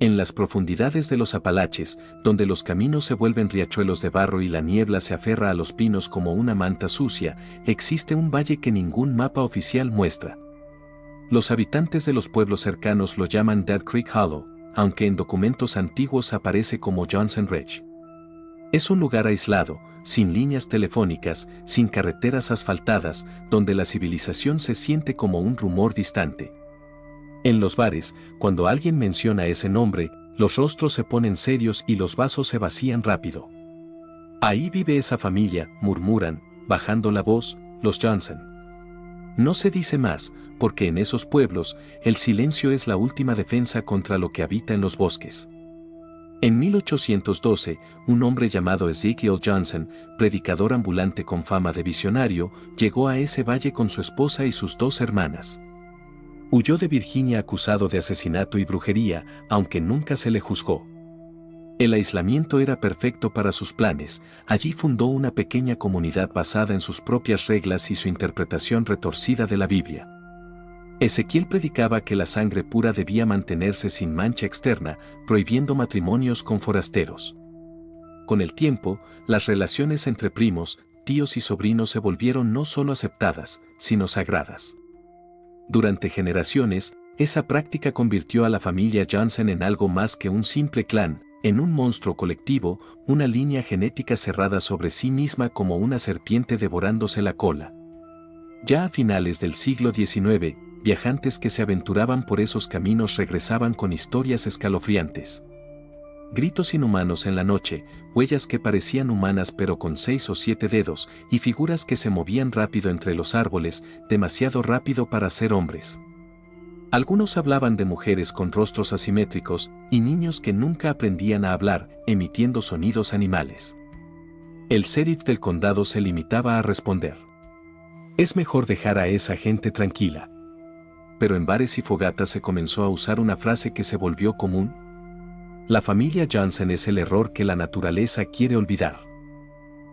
En las profundidades de los Apalaches, donde los caminos se vuelven riachuelos de barro y la niebla se aferra a los pinos como una manta sucia, existe un valle que ningún mapa oficial muestra. Los habitantes de los pueblos cercanos lo llaman Dead Creek Hollow, aunque en documentos antiguos aparece como Johnson Ridge. Es un lugar aislado, sin líneas telefónicas, sin carreteras asfaltadas, donde la civilización se siente como un rumor distante. En los bares, cuando alguien menciona ese nombre, los rostros se ponen serios y los vasos se vacían rápido. Ahí vive esa familia, murmuran, bajando la voz, los Johnson. No se dice más, porque en esos pueblos, el silencio es la última defensa contra lo que habita en los bosques. En 1812, un hombre llamado Ezekiel Johnson, predicador ambulante con fama de visionario, llegó a ese valle con su esposa y sus 2 hermanas. Huyó de Virginia acusado de asesinato y brujería, aunque nunca se le juzgó. El aislamiento era perfecto para sus planes. Allí fundó una pequeña comunidad basada en sus propias reglas y su interpretación retorcida de la Biblia. Ezequiel predicaba que la sangre pura debía mantenerse sin mancha externa, prohibiendo matrimonios con forasteros. Con el tiempo, las relaciones entre primos, tíos y sobrinos se volvieron no solo aceptadas, sino sagradas. Durante generaciones, esa práctica convirtió a la familia Johnson en algo más que un simple clan, en un monstruo colectivo, una línea genética cerrada sobre sí misma como una serpiente devorándose la cola. Ya a finales del siglo XIX, viajantes que se aventuraban por esos caminos regresaban con historias escalofriantes. Gritos inhumanos en la noche, huellas que parecían humanas pero con 6 o 7 dedos, y figuras que se movían rápido entre los árboles, demasiado rápido para ser hombres. Algunos hablaban de mujeres con rostros asimétricos, y niños que nunca aprendían a hablar, emitiendo sonidos animales. El sheriff del condado se limitaba a responder: «Es mejor dejar a esa gente tranquila». Pero en bares y fogatas se comenzó a usar una frase que se volvió común: «La familia Johnson es el error que la naturaleza quiere olvidar».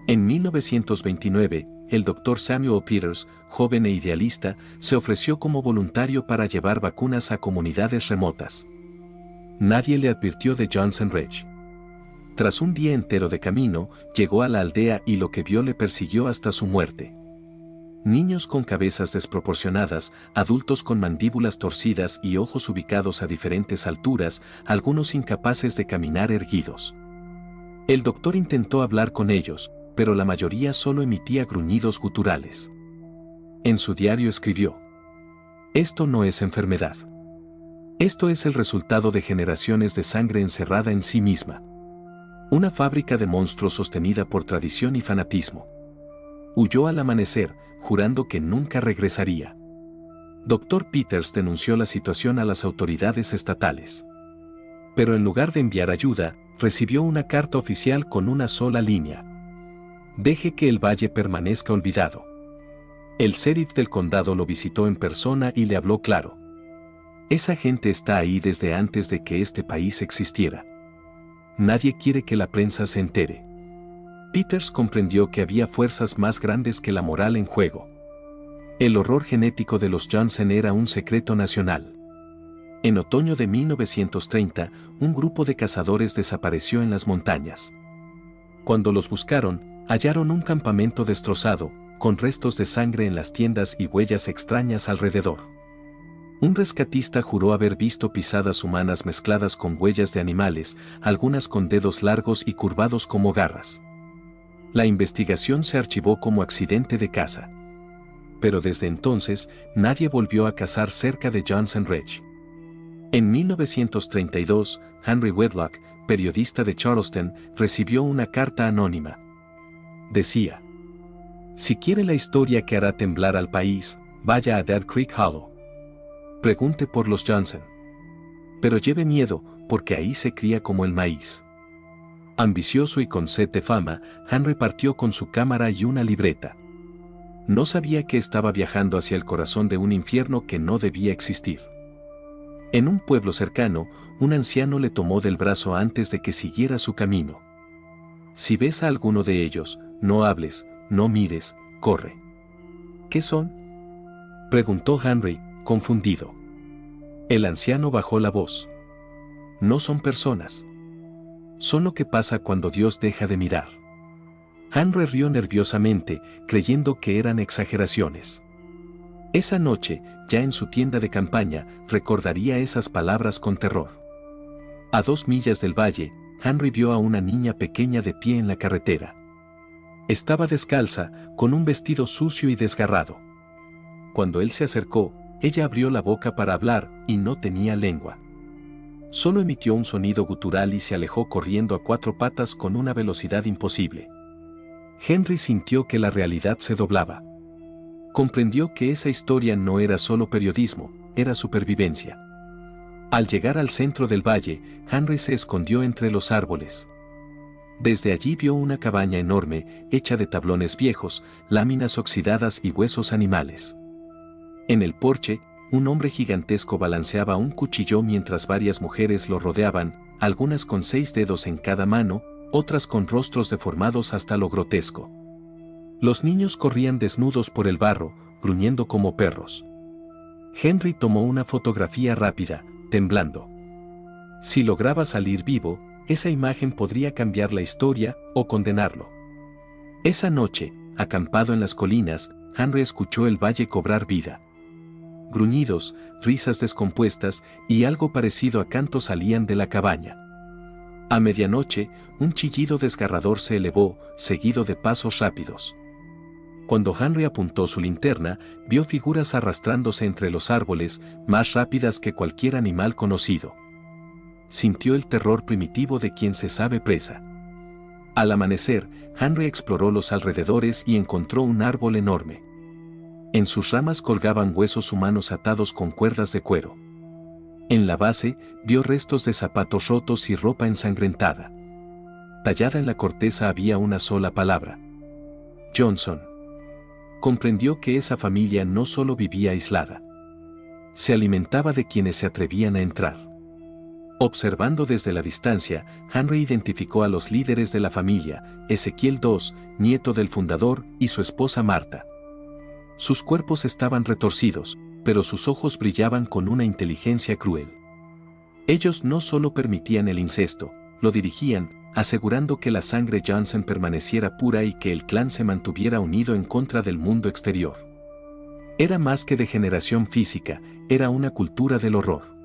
En 1929, el Dr. Samuel Peters, joven e idealista, se ofreció como voluntario para llevar vacunas a comunidades remotas. Nadie le advirtió de Johnson Ridge. Tras un día entero de camino, llegó a la aldea y lo que vio le persiguió hasta su muerte. Niños con cabezas desproporcionadas, adultos con mandíbulas torcidas y ojos ubicados a diferentes alturas, algunos incapaces de caminar erguidos. El doctor intentó hablar con ellos, pero la mayoría solo emitía gruñidos guturales. En su diario escribió: «Esto no es enfermedad. Esto es el resultado de generaciones de sangre encerrada en sí misma. Una fábrica de monstruos sostenida por tradición y fanatismo». Huyó al amanecer, jurando que nunca regresaría. Dr. Peters denunció la situación a las autoridades estatales. Pero en lugar de enviar ayuda, recibió una carta oficial con una sola línea: «Deje que el valle permanezca olvidado». El sheriff del condado lo visitó en persona y le habló claro: «Esa gente está ahí desde antes de que este país existiera. Nadie quiere que la prensa se entere». Peters comprendió que había fuerzas más grandes que la moral en juego. El horror genético de los Johnson era un secreto nacional. En otoño de 1930, un grupo de cazadores desapareció en las montañas. Cuando los buscaron, hallaron un campamento destrozado, con restos de sangre en las tiendas y huellas extrañas alrededor. Un rescatista juró haber visto pisadas humanas mezcladas con huellas de animales, algunas con dedos largos y curvados como garras. La investigación se archivó como accidente de caza. Pero desde entonces, nadie volvió a cazar cerca de Johnson Ridge. En 1932, Henry Whitlock, periodista de Charleston, recibió una carta anónima. Decía: «Si quiere la historia que hará temblar al país, vaya a Dead Creek Hollow. Pregunte por los Johnson. Pero lleve miedo, porque ahí se cría como el maíz». Ambicioso y con sed de fama, Henry partió con su cámara y una libreta. No sabía que estaba viajando hacia el corazón de un infierno que no debía existir. En un pueblo cercano, un anciano le tomó del brazo antes de que siguiera su camino. «Si ves a alguno de ellos, no hables, no mires, corre». «¿Qué son?», preguntó Henry, confundido. El anciano bajó la voz. no son personas. Son lo que pasa cuando Dios deja de mirar. Henry rió nerviosamente, creyendo que eran exageraciones. Esa noche, ya en su tienda de campaña, recordaría esas palabras con terror. A 2 millas del valle, Henry vio a una niña pequeña de pie en la carretera. Estaba descalza, con un vestido sucio y desgarrado. Cuando él se acercó, ella abrió la boca para hablar y no tenía lengua. Solo emitió un sonido gutural y se alejó corriendo a 4 patas con una velocidad imposible. Henry sintió que la realidad se doblaba. Comprendió que esa historia no era solo periodismo, era supervivencia. Al llegar al centro del valle, Henry se escondió entre los árboles. Desde allí vio una cabaña enorme, hecha de tablones viejos, láminas oxidadas y huesos animales. En el porche, un hombre gigantesco balanceaba un cuchillo mientras varias mujeres lo rodeaban, algunas con 6 dedos en cada mano, otras con rostros deformados hasta lo grotesco. Los niños corrían desnudos por el barro, gruñendo como perros. Henry tomó una fotografía rápida, temblando. Si lograba salir vivo, esa imagen podría cambiar la historia o condenarlo. Esa noche, acampado en las colinas, Henry escuchó el valle cobrar vida. Gruñidos, risas descompuestas y algo parecido a canto salían de la cabaña. A medianoche, un chillido desgarrador se elevó, seguido de pasos rápidos. Cuando Henry apuntó su linterna, vio figuras arrastrándose entre los árboles, más rápidas que cualquier animal conocido. Sintió el terror primitivo de quien se sabe presa. Al amanecer, Henry exploró los alrededores y encontró un árbol enorme. En sus ramas colgaban huesos humanos atados con cuerdas de cuero. En la base, vio restos de zapatos rotos y ropa ensangrentada. Tallada en la corteza había una sola palabra: Johnson. Comprendió que esa familia no solo vivía aislada. Se alimentaba de quienes se atrevían a entrar. Observando desde la distancia, Henry identificó a los líderes de la familia, Ezequiel II, nieto del fundador, y su esposa Marta. Sus cuerpos estaban retorcidos, pero sus ojos brillaban con una inteligencia cruel. Ellos no solo permitían el incesto, lo dirigían, asegurando que la sangre Johnson permaneciera pura y que el clan se mantuviera unido en contra del mundo exterior. Era más que degeneración física, era una cultura del horror.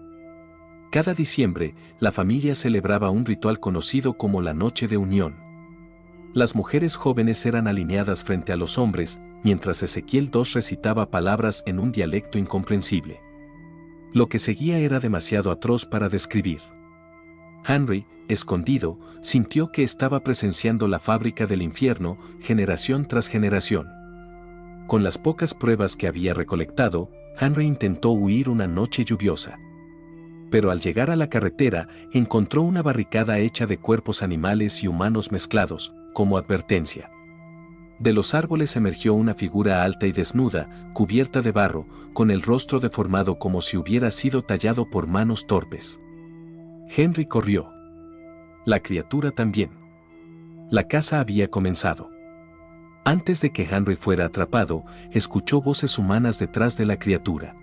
Cada diciembre, la familia celebraba un ritual conocido como la Noche de Unión. Las mujeres jóvenes eran alineadas frente a los hombres, mientras Ezequiel II recitaba palabras en un dialecto incomprensible. Lo que seguía era demasiado atroz para describir. Henry, escondido, sintió que estaba presenciando la fábrica del infierno, generación tras generación. Con las pocas pruebas que había recolectado, Henry intentó huir una noche lluviosa. Pero al llegar a la carretera, encontró una barricada hecha de cuerpos animales y humanos mezclados, como advertencia. De los árboles emergió una figura alta y desnuda, cubierta de barro, con el rostro deformado como si hubiera sido tallado por manos torpes. Henry corrió. La criatura también. La caza había comenzado. Antes de que Henry fuera atrapado, escuchó voces humanas detrás de la criatura.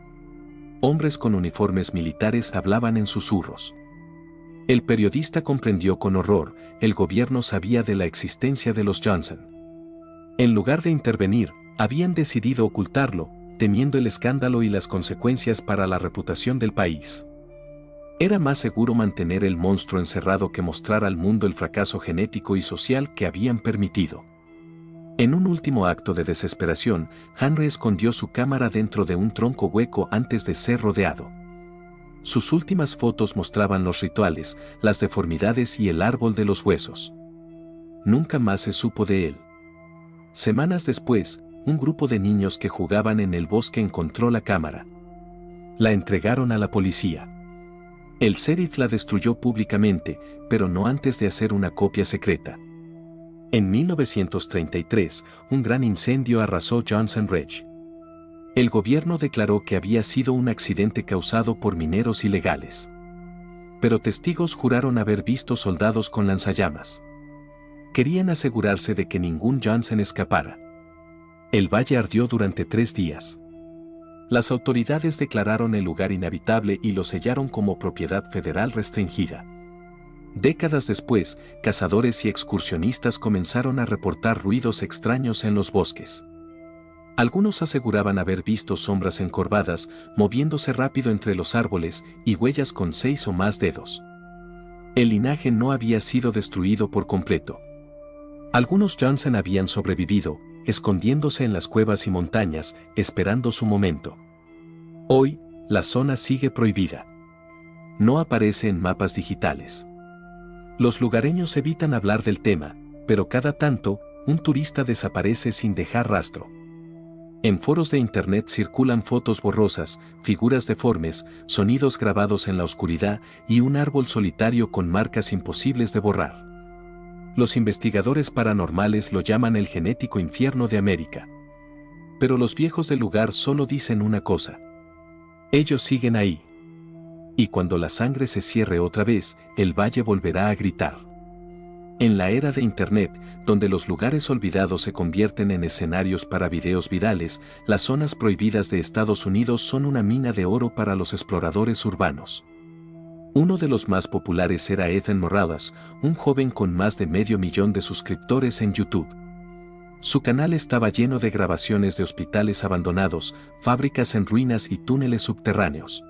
Hombres con uniformes militares hablaban en susurros. El periodista comprendió con horror, el gobierno sabía de la existencia de los Johnson. En lugar de intervenir, habían decidido ocultarlo, temiendo el escándalo y las consecuencias para la reputación del país. Era más seguro mantener el monstruo encerrado que mostrar al mundo el fracaso genético y social que habían permitido. En un último acto de desesperación, Henry escondió su cámara dentro de un tronco hueco antes de ser rodeado. Sus últimas fotos mostraban los rituales, las deformidades y el árbol de los huesos. Nunca más se supo de él. Semanas después, un grupo de niños que jugaban en el bosque encontró la cámara. La entregaron a la policía. El sheriff la destruyó públicamente, pero no antes de hacer una copia secreta. En 1933, un gran incendio arrasó Johnson Ridge. El gobierno declaró que había sido un accidente causado por mineros ilegales. Pero testigos juraron haber visto soldados con lanzallamas. Querían asegurarse de que ningún Johnson escapara. El valle ardió durante 3 días. Las autoridades declararon el lugar inhabitable y lo sellaron como propiedad federal restringida. Décadas después, cazadores y excursionistas comenzaron a reportar ruidos extraños en los bosques. Algunos aseguraban haber visto sombras encorvadas, moviéndose rápido entre los árboles, y huellas con 6 o más dedos. El linaje no había sido destruido por completo. Algunos Johnson habían sobrevivido, escondiéndose en las cuevas y montañas, esperando su momento. Hoy, la zona sigue prohibida. No aparece en mapas digitales. Los lugareños evitan hablar del tema, pero cada tanto, un turista desaparece sin dejar rastro. En foros de internet circulan fotos borrosas, figuras deformes, sonidos grabados en la oscuridad y un árbol solitario con marcas imposibles de borrar. Los investigadores paranormales lo llaman el genético infierno de América. Pero los viejos del lugar solo dicen una cosa. Ellos siguen ahí. Y cuando la sangre se cierre otra vez, el valle volverá a gritar. En la era de Internet, donde los lugares olvidados se convierten en escenarios para videos virales, las zonas prohibidas de Estados Unidos son una mina de oro para los exploradores urbanos. Uno de los más populares era Ethan Morales, un joven con más de 500.000 de suscriptores en YouTube. Su canal estaba lleno de grabaciones de hospitales abandonados, fábricas en ruinas y túneles subterráneos.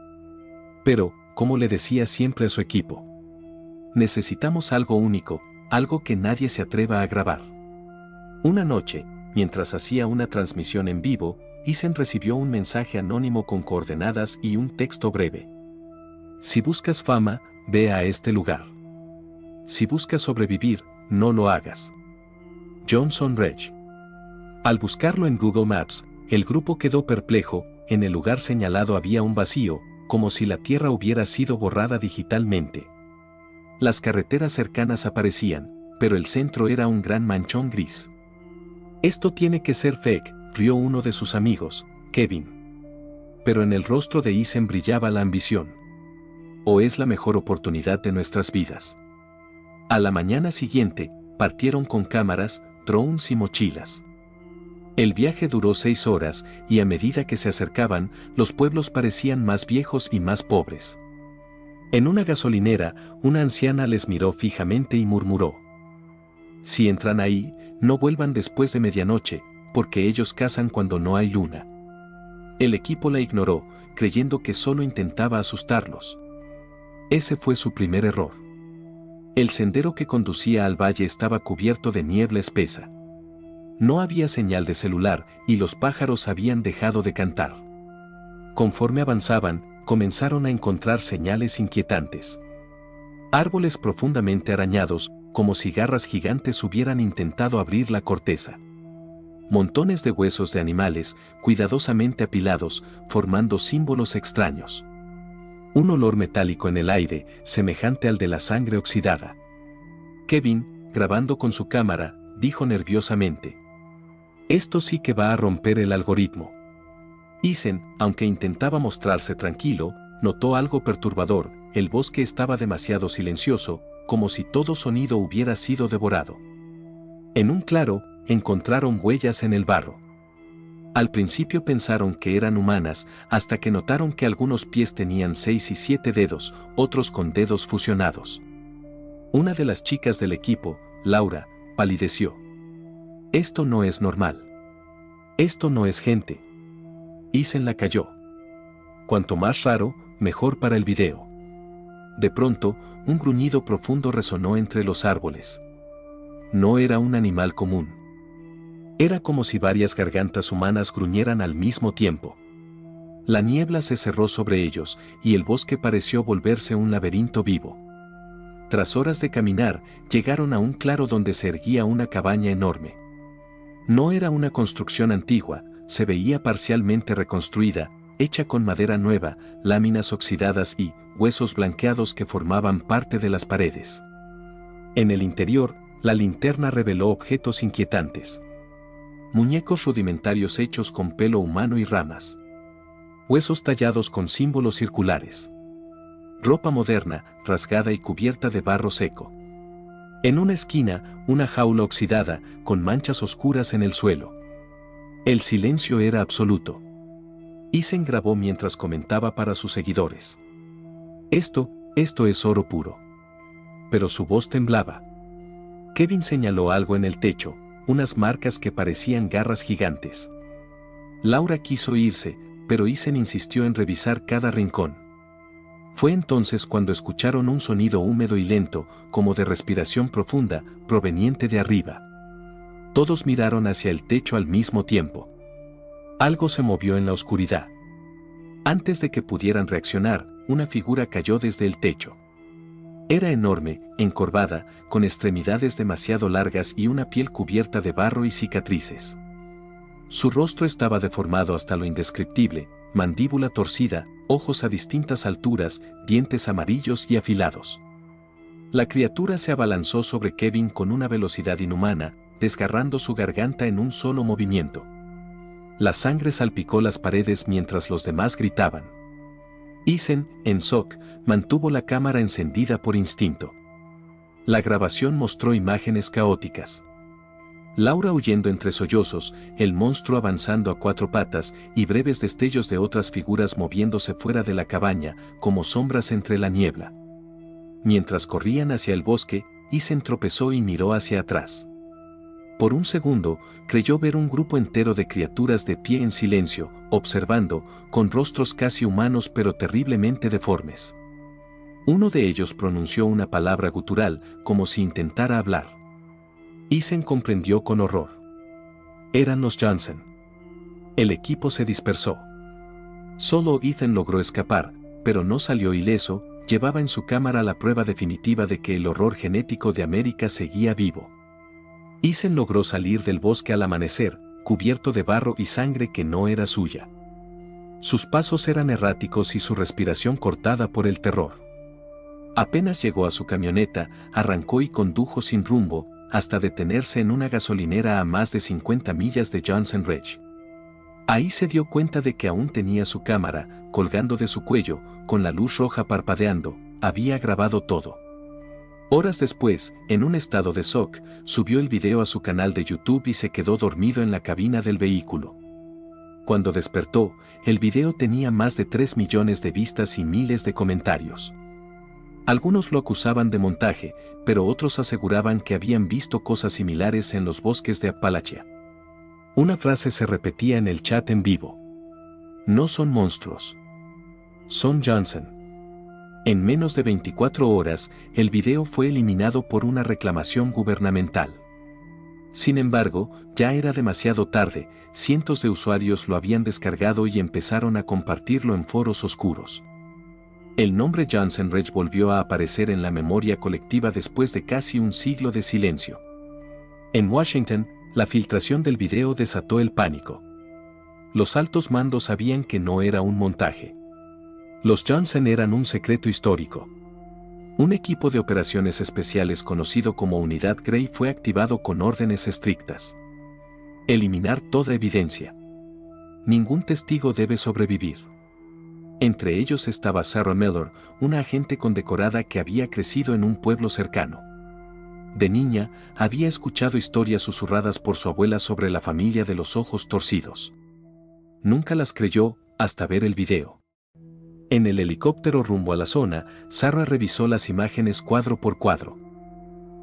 Pero, como le decía siempre a su equipo, necesitamos algo único, algo que nadie se atreva a grabar. Una noche, mientras hacía una transmisión en vivo, Ethan recibió un mensaje anónimo con coordenadas y un texto breve. Si buscas fama, ve a este lugar. Si buscas sobrevivir, no lo hagas. Johnson Reg. Al buscarlo en Google Maps, el grupo quedó perplejo. En el lugar señalado había un vacío, como si la tierra hubiera sido borrada digitalmente. Las carreteras cercanas aparecían, pero el centro era un gran manchón gris. Esto tiene que ser fake, rió uno de sus amigos, Kevin. Pero en el rostro de Ethan brillaba la ambición. ¿O es la mejor oportunidad de nuestras vidas? A la mañana siguiente, partieron con cámaras, drones y mochilas. El viaje duró 6 horas y a medida que se acercaban, los pueblos parecían más viejos y más pobres. En una gasolinera, una anciana les miró fijamente y murmuró: si entran ahí, no vuelvan después de medianoche, porque ellos cazan cuando no hay luna. El equipo la ignoró, creyendo que solo intentaba asustarlos. Ese fue su primer error. El sendero que conducía al valle estaba cubierto de niebla espesa. No había señal de celular y los pájaros habían dejado de cantar. Conforme avanzaban, comenzaron a encontrar señales inquietantes. Árboles profundamente arañados, como si garras gigantes hubieran intentado abrir la corteza. Montones de huesos de animales, cuidadosamente apilados, formando símbolos extraños. Un olor metálico en el aire, semejante al de la sangre oxidada. Kevin, grabando con su cámara, dijo nerviosamente: esto sí que va a romper el algoritmo. Ethan, aunque intentaba mostrarse tranquilo, notó algo perturbador. El bosque estaba demasiado silencioso, como si todo sonido hubiera sido devorado. En un claro, encontraron huellas en el barro. Al principio pensaron que eran humanas, hasta que notaron que algunos pies tenían 6 y 7 dedos, otros con dedos fusionados. Una de las chicas del equipo, Laura, palideció. Esto no es normal. Esto no es gente. Ethan la calló. Cuanto más raro, mejor para el video. De pronto, un gruñido profundo resonó entre los árboles. No era un animal común. Era como si varias gargantas humanas gruñeran al mismo tiempo. La niebla se cerró sobre ellos, y el bosque pareció volverse un laberinto vivo. Tras horas de caminar, llegaron a un claro donde se erguía una cabaña enorme. No era una construcción antigua, se veía parcialmente reconstruida, hecha con madera nueva, láminas oxidadas y huesos blanqueados que formaban parte de las paredes. En el interior, la linterna reveló objetos inquietantes. Muñecos rudimentarios hechos con pelo humano y ramas. Huesos tallados con símbolos circulares. Ropa moderna, rasgada y cubierta de barro seco. En una esquina, una jaula oxidada, con manchas oscuras en el suelo. El silencio era absoluto. Ethan grabó mientras comentaba para sus seguidores. Esto es oro puro. Pero su voz temblaba. Kevin señaló algo en el techo, unas marcas que parecían garras gigantes. Laura quiso irse, pero Ethan insistió en revisar cada rincón. Fue entonces cuando escucharon un sonido húmedo y lento, como de respiración profunda, proveniente de arriba. Todos miraron hacia el techo al mismo tiempo. Algo se movió en la oscuridad. Antes de que pudieran reaccionar, una figura cayó desde el techo. Era enorme, encorvada, con extremidades demasiado largas y una piel cubierta de barro y cicatrices. Su rostro estaba deformado hasta lo indescriptible, mandíbula torcida, ojos a distintas alturas, dientes amarillos y afilados. La criatura se abalanzó sobre Kevin con una velocidad inhumana, desgarrando su garganta en un solo movimiento. La sangre salpicó las paredes mientras los demás gritaban. Ethan, en shock, mantuvo la cámara encendida por instinto. La grabación mostró imágenes caóticas. Laura huyendo entre sollozos, el monstruo avanzando a 4 patas y breves destellos de otras figuras moviéndose fuera de la cabaña, como sombras entre la niebla. Mientras corrían hacia el bosque, Ethan tropezó y miró hacia atrás. Por un segundo, creyó ver un grupo entero de criaturas de pie en silencio, observando, con rostros casi humanos pero terriblemente deformes. Uno de ellos pronunció una palabra gutural, como si intentara hablar. Ethan comprendió con horror. Eran los Johnson. El equipo se dispersó. Solo Ethan logró escapar, pero no salió ileso, llevaba en su cámara la prueba definitiva de que el horror genético de América seguía vivo. Ethan logró salir del bosque al amanecer, cubierto de barro y sangre que no era suya. Sus pasos eran erráticos y su respiración cortada por el terror. Apenas llegó a su camioneta, arrancó y condujo sin rumbo, hasta detenerse en una gasolinera a más de 50 millas de Johnson Ridge. Ahí se dio cuenta de que aún tenía su cámara, colgando de su cuello, con la luz roja parpadeando, había grabado todo. Horas después, en un estado de shock, subió el video a su canal de YouTube y se quedó dormido en la cabina del vehículo. Cuando despertó, el video tenía más de 3 millones de vistas y miles de comentarios. Algunos lo acusaban de montaje, pero otros aseguraban que habían visto cosas similares en los bosques de Appalachia. Una frase se repetía en el chat en vivo. No son monstruos. Son Johnson. En menos de 24 horas, el video fue eliminado por una reclamación gubernamental. Sin embargo, ya era demasiado tarde, cientos de usuarios lo habían descargado y empezaron a compartirlo en foros oscuros. El nombre Johnson Ridge volvió a aparecer en la memoria colectiva después de casi un siglo de silencio. En Washington, la filtración del video desató el pánico. Los altos mandos sabían que no era un montaje. Los Johnson eran un secreto histórico. Un equipo de operaciones especiales conocido como Unidad Grey fue activado con órdenes estrictas. Eliminar toda evidencia. Ningún testigo debe sobrevivir. Entre ellos estaba Sarah Mellor, una agente condecorada que había crecido en un pueblo cercano. De niña, había escuchado historias susurradas por su abuela sobre la familia de los ojos torcidos. Nunca las creyó, hasta ver el video. En el helicóptero rumbo a la zona, Sarah revisó las imágenes cuadro por cuadro.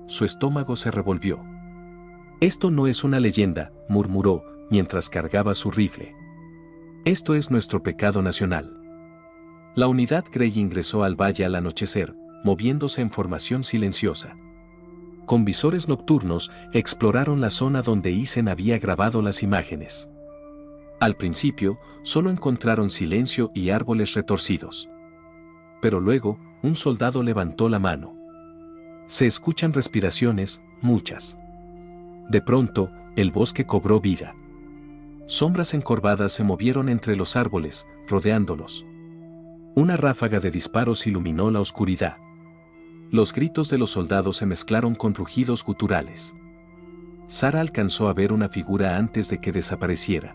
Su estómago se revolvió. Esto no es una leyenda, murmuró, mientras cargaba su rifle. Esto es nuestro pecado nacional. La unidad Grey ingresó al valle al anochecer, moviéndose en formación silenciosa. Con visores nocturnos, exploraron la zona donde Ethan había grabado las imágenes. Al principio, solo encontraron silencio y árboles retorcidos. Pero luego, un soldado levantó la mano. Se escuchan respiraciones, muchas. De pronto, el bosque cobró vida. Sombras encorvadas se movieron entre los árboles, rodeándolos. Una ráfaga de disparos iluminó la oscuridad. Los gritos de los soldados se mezclaron con rugidos guturales. Sarah alcanzó a ver una figura antes de que desapareciera.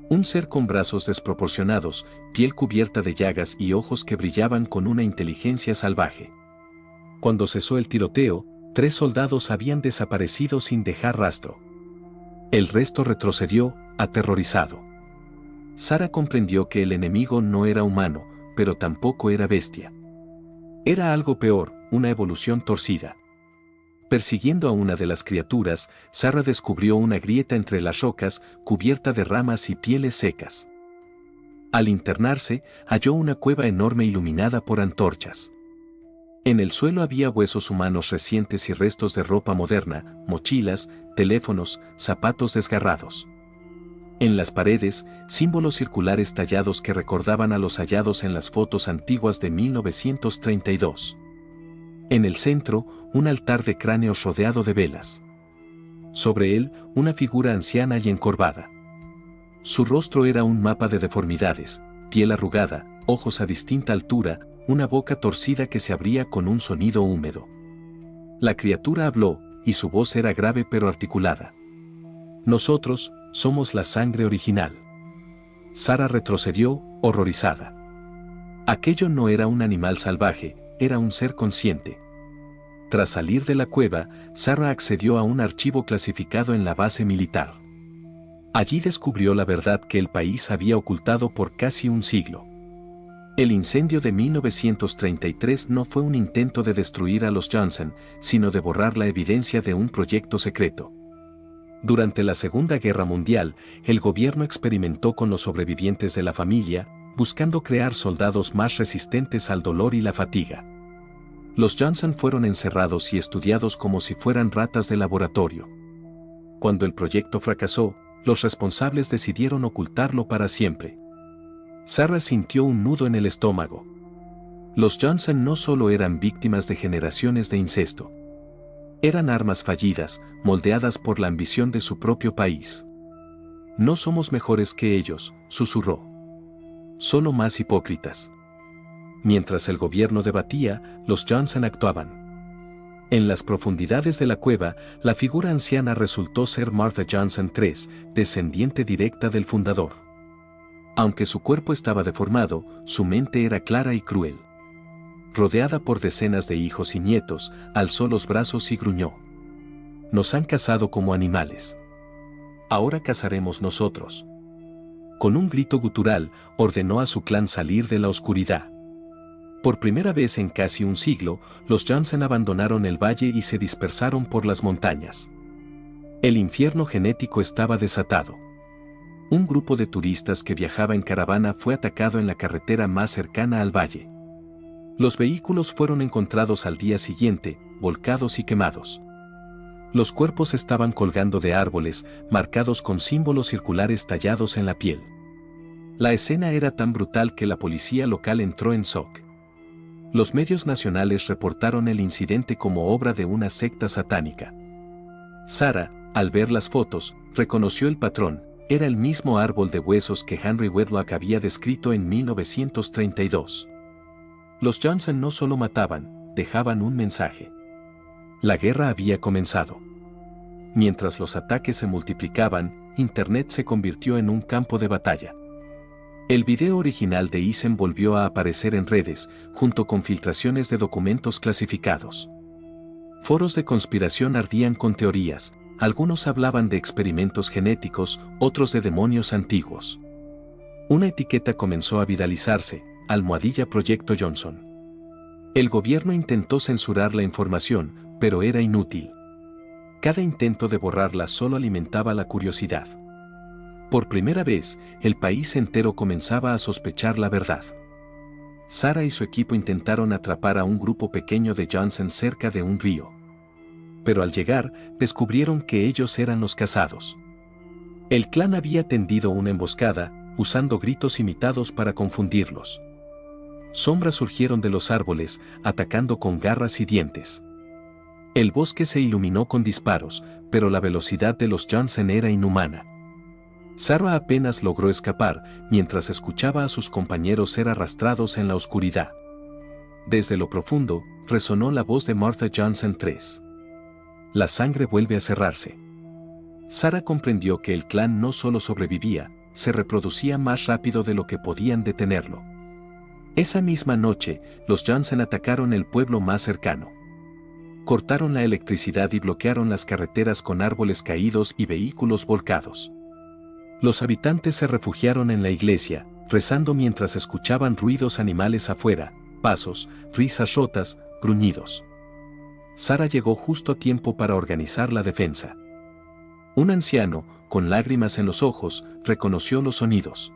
Un ser con brazos desproporcionados, piel cubierta de llagas y ojos que brillaban con una inteligencia salvaje. Cuando cesó el tiroteo, 3 soldados habían desaparecido sin dejar rastro. El resto retrocedió, aterrorizado. Sarah comprendió que el enemigo no era humano, pero tampoco era bestia. Era algo peor, una evolución torcida. Persiguiendo a una de las criaturas, Sarah descubrió una grieta entre las rocas, cubierta de ramas y pieles secas. Al internarse, halló una cueva enorme iluminada por antorchas. En el suelo había huesos humanos recientes y restos de ropa moderna, mochilas, teléfonos, zapatos desgarrados. En las paredes, símbolos circulares tallados que recordaban a los hallados en las fotos antiguas de 1932. En el centro, un altar de cráneos rodeado de velas. Sobre él, una figura anciana y encorvada. Su rostro era un mapa de deformidades, piel arrugada, ojos a distinta altura, una boca torcida que se abría con un sonido húmedo. La criatura habló, y su voz era grave pero articulada. Nosotros, somos la sangre original. Sarah retrocedió, horrorizada. Aquello no era un animal salvaje, era un ser consciente. Tras salir de la cueva, Sarah accedió a un archivo clasificado en la base militar. Allí descubrió la verdad que el país había ocultado por casi un siglo. El incendio de 1933 no fue un intento de destruir a los Johnson, sino de borrar la evidencia de un proyecto secreto. Durante la Segunda Guerra Mundial, el gobierno experimentó con los sobrevivientes de la familia, buscando crear soldados más resistentes al dolor y la fatiga. Los Johnson fueron encerrados y estudiados como si fueran ratas de laboratorio. Cuando el proyecto fracasó, los responsables decidieron ocultarlo para siempre. Sarah sintió un nudo en el estómago. Los Johnson no solo eran víctimas de generaciones de incesto. Eran armas fallidas, moldeadas por la ambición de su propio país. No somos mejores que ellos, susurró. Solo más hipócritas. Mientras el gobierno debatía, los Johnson actuaban. En las profundidades de la cueva, la figura anciana resultó ser Martha Johnson III, descendiente directa del fundador. Aunque su cuerpo estaba deformado, su mente era clara y cruel. Rodeada por decenas de hijos y nietos, alzó los brazos y gruñó. Nos han cazado como animales. Ahora cazaremos nosotros. Con un grito gutural, ordenó a su clan salir de la oscuridad. Por primera vez en casi un siglo, los Johnson abandonaron el valle y se dispersaron por las montañas. El infierno genético estaba desatado. Un grupo de turistas que viajaba en caravana fue atacado en la carretera más cercana al valle. Los vehículos fueron encontrados al día siguiente, volcados y quemados. Los cuerpos estaban colgando de árboles, marcados con símbolos circulares tallados en la piel. La escena era tan brutal que la policía local entró en shock. Los medios nacionales reportaron el incidente como obra de una secta satánica. Sarah, al ver las fotos, reconoció el patrón, era el mismo árbol de huesos que Henry Wedlock había descrito en 1932. Los Johnson no solo mataban, dejaban un mensaje. La guerra había comenzado. Mientras los ataques se multiplicaban, Internet se convirtió en un campo de batalla. El video original de Eisen volvió a aparecer en redes, junto con filtraciones de documentos clasificados. Foros de conspiración ardían con teorías, algunos hablaban de experimentos genéticos, otros de demonios antiguos. Una etiqueta comenzó a viralizarse, #Proyecto Johnson. El gobierno intentó censurar la información, pero era inútil. Cada intento de borrarla solo alimentaba la curiosidad. Por primera vez, el país entero comenzaba a sospechar la verdad. Sarah y su equipo intentaron atrapar a un grupo pequeño de Johnson cerca de un río. Pero al llegar, descubrieron que ellos eran los cazados. El clan había tendido una emboscada, usando gritos imitados para confundirlos. Sombras surgieron de los árboles, atacando con garras y dientes. El bosque se iluminó con disparos, pero la velocidad de los Johnson era inhumana. Sarah apenas logró escapar, mientras escuchaba a sus compañeros ser arrastrados en la oscuridad. Desde lo profundo, resonó la voz de Martha Johnson III. La sangre vuelve a cerrarse. Sarah comprendió que el clan no solo sobrevivía, se reproducía más rápido de lo que podían detenerlo. Esa misma noche, los Johnson atacaron el pueblo más cercano. Cortaron la electricidad y bloquearon las carreteras con árboles caídos y vehículos volcados. Los habitantes se refugiaron en la iglesia, rezando mientras escuchaban ruidos animales afuera, pasos, risas rotas, gruñidos. Sara llegó justo a tiempo para organizar la defensa. Un anciano, con lágrimas en los ojos, reconoció los sonidos.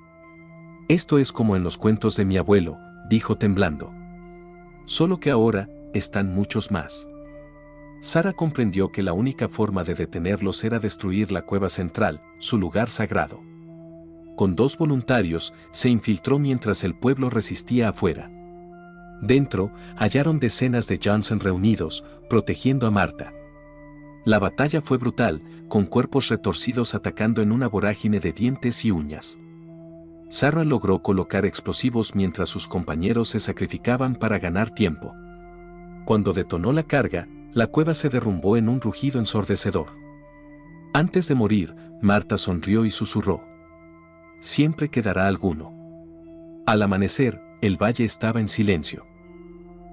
«Esto es como en los cuentos de mi abuelo», dijo temblando. «Solo que ahora, están muchos más». Sara comprendió que la única forma de detenerlos era destruir la cueva central, su lugar sagrado. Con 2 voluntarios, se infiltró mientras el pueblo resistía afuera. Dentro, hallaron decenas de Johnson reunidos, protegiendo a Marta. La batalla fue brutal, con cuerpos retorcidos atacando en una vorágine de dientes y uñas. Sara logró colocar explosivos mientras sus compañeros se sacrificaban para ganar tiempo. Cuando detonó la carga, la cueva se derrumbó en un rugido ensordecedor. Antes de morir, Marta sonrió y susurró: «Siempre quedará alguno». Al amanecer, el valle estaba en silencio.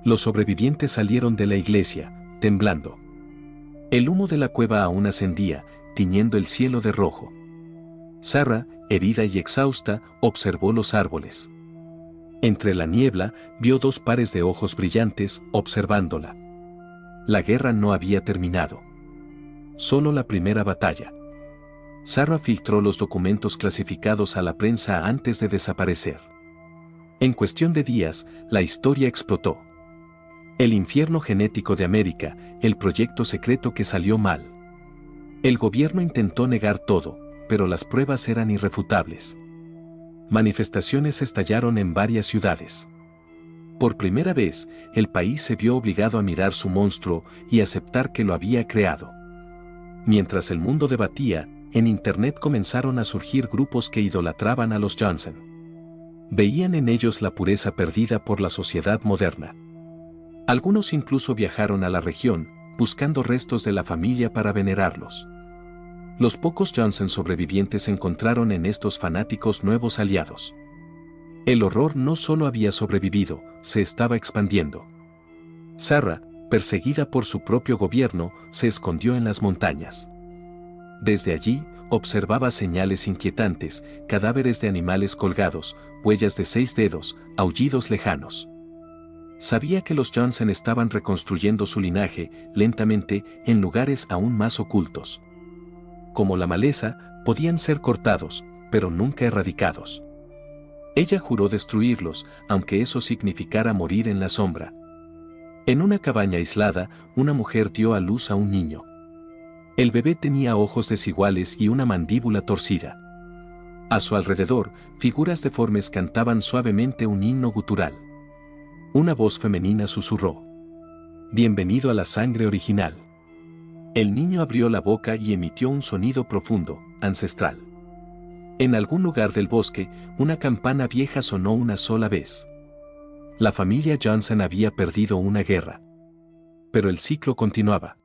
Los sobrevivientes salieron de la iglesia, temblando. El humo de la cueva aún ascendía, tiñendo el cielo de rojo. Sara, herida y exhausta, observó los árboles. Entre la niebla, vio 2 pares de ojos brillantes, observándola. La guerra no había terminado. Solo la primera batalla. Sara filtró los documentos clasificados a la prensa antes de desaparecer. En cuestión de días, la historia explotó. El infierno genético de América, el proyecto secreto que salió mal. El gobierno intentó negar todo, pero las pruebas eran irrefutables. Manifestaciones estallaron en varias ciudades. Por primera vez, el país se vio obligado a mirar su monstruo y aceptar que lo había creado. Mientras el mundo debatía, en Internet comenzaron a surgir grupos que idolatraban a los Johnson. Veían en ellos la pureza perdida por la sociedad moderna. Algunos incluso viajaron a la región, buscando restos de la familia para venerarlos. Los pocos Johnson sobrevivientes encontraron en estos fanáticos nuevos aliados. El horror no solo había sobrevivido, se estaba expandiendo. Sara, perseguida por su propio gobierno, se escondió en las montañas. Desde allí, observaba señales inquietantes, cadáveres de animales colgados, huellas de 6 dedos, aullidos lejanos. Sabía que los Johnson estaban reconstruyendo su linaje, lentamente, en lugares aún más ocultos. Como la maleza, podían ser cortados, pero nunca erradicados. Ella juró destruirlos, aunque eso significara morir en la sombra. En una cabaña aislada, una mujer dio a luz a un niño. El bebé tenía ojos desiguales y una mandíbula torcida. A su alrededor, figuras deformes cantaban suavemente un himno gutural. Una voz femenina susurró: «Bienvenido a la sangre original». El niño abrió la boca y emitió un sonido profundo, ancestral. En algún lugar del bosque, una campana vieja sonó una sola vez. La familia Johnson había perdido una guerra. Pero el ciclo continuaba.